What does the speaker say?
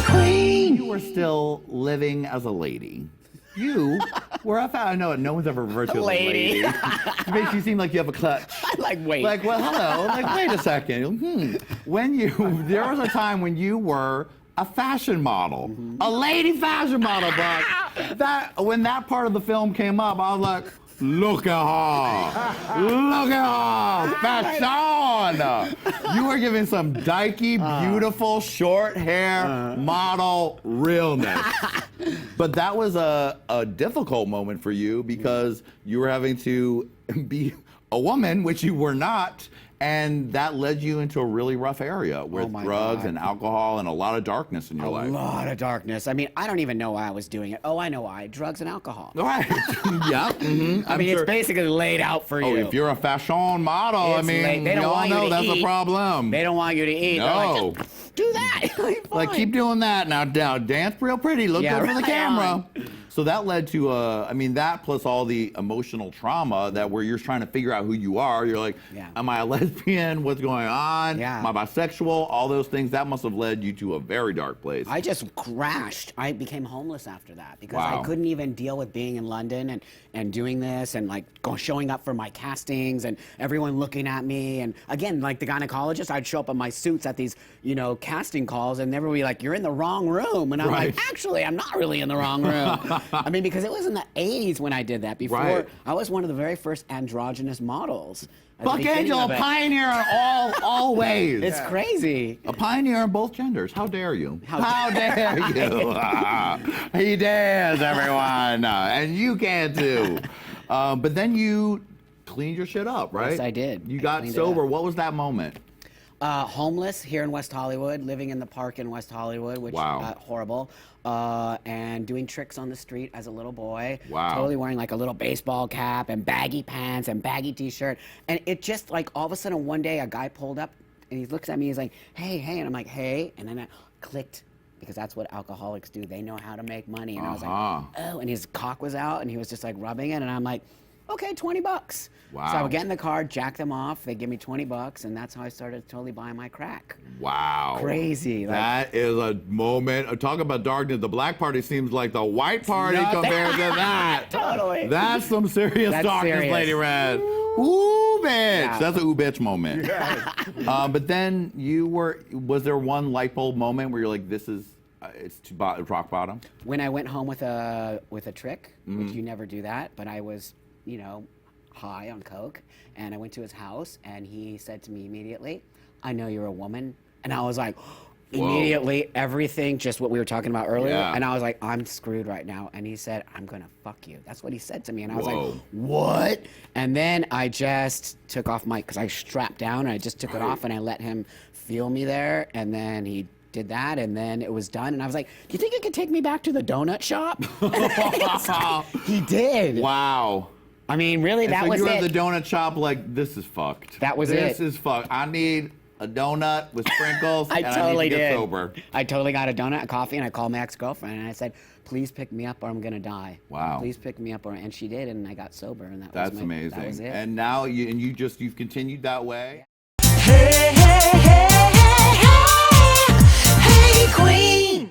Qween! You were still living as a lady. You were I know no one's ever referred to you as a lady. It makes you seem like you have a clutch. Like, wait. Like, well, hello. Like, wait a second. There was a time when you were a fashion model, a lady fashion model, but when that part of the film came up, I was like, look at her. Look at her. Fashion. You were giving some dykey, beautiful, short hair model realness. But that was a difficult moment for you because you were having to be a woman, which you were not. And that led you into a really rough area with drugs and alcohol and a lot of darkness in your life. A lot of darkness. I mean, I don't even know why I was doing it. Oh, I know why. Drugs and alcohol. Right. Yeah. I mean, it's basically laid out for you. Oh, if you're a fashion model, I mean, they don't want you to that's eat. a problem. They don't want you to eat. No. They're like, just do that. Like, keep doing that. Now, dance real pretty. Look good for the camera. So that led to, that plus all the emotional trauma that where you're trying to figure out who you are. You're like, am I a lesbian? What's going on? Am I bisexual? All those things. That must have led you to a very dark place. I just crashed. I became homeless after that because I couldn't even deal with being in London and doing this and like showing up for my castings and everyone looking at me. And again, like the gynecologist, I'd show up in my suits at these, casting calls and they would be like, you're in the wrong room. And I'm like, actually, I'm not really in the wrong room. I mean, because it was in the 80s when I did that. Before, I was one of the very first androgynous models. Buck Angel, a pioneer in all ways. It's crazy. A pioneer in both genders. How dare you? How dare you? He dares, everyone. And you can too. But then you cleaned your shit up, right? Yes, I did. You got sober. What was that moment? Homeless here in West Hollywood, living in the park in West Hollywood, which horrible. And doing tricks on the street as a little boy. Wow. Totally wearing like a little baseball cap and baggy pants and baggy t-shirt. And it just like all of a sudden one day a guy pulled up and he looks at me, he's like, hey, hey. And I'm like, hey. And then I clicked because that's what alcoholics do. They know how to make money. And I was like, oh, and his cock was out and he was just like rubbing it. And I'm like, okay, $20. Wow. So I would get in the car, jack them off, they give me $20, and that's how I started totally buying my crack. Wow. Crazy. That is a moment. Talk about darkness. The black party seems like the white party compared to that. Totally. That's some serious darkness, Lady Red. Ooh, bitch. Yeah. That's a ooh, bitch moment. Yeah. But then was there one light bulb moment where you're like, this is, it's rock bottom? When I went home with a trick, which you never do that, but I was, high on coke, and I went to his house, and he said to me immediately, I know you're a woman. And I was like, immediately, everything, just what we were talking about earlier, and I was like, I'm screwed right now. And he said, I'm gonna fuck you. That's what he said to me, and I was like, what? And then I just took off because I strapped down, and I just took it off, and I let him feel me there, and then he did that, and then it was done, and I was like, do you think you could take me back to the donut shop? He did. Wow. I mean, really, that was it. You were at the donut shop like, this is fucked. That was it. This is fucked. I need a donut with sprinkles, I totally need to get did. sober. I totally got a donut, a coffee, and I called my ex-girlfriend, and I said, please pick me up or I'm gonna die. Wow. Please pick me up, and she did, and I got sober, and That's amazing. That was it. And now you've continued that way. Hey, hey, hey, hey, hey, hey, Qween.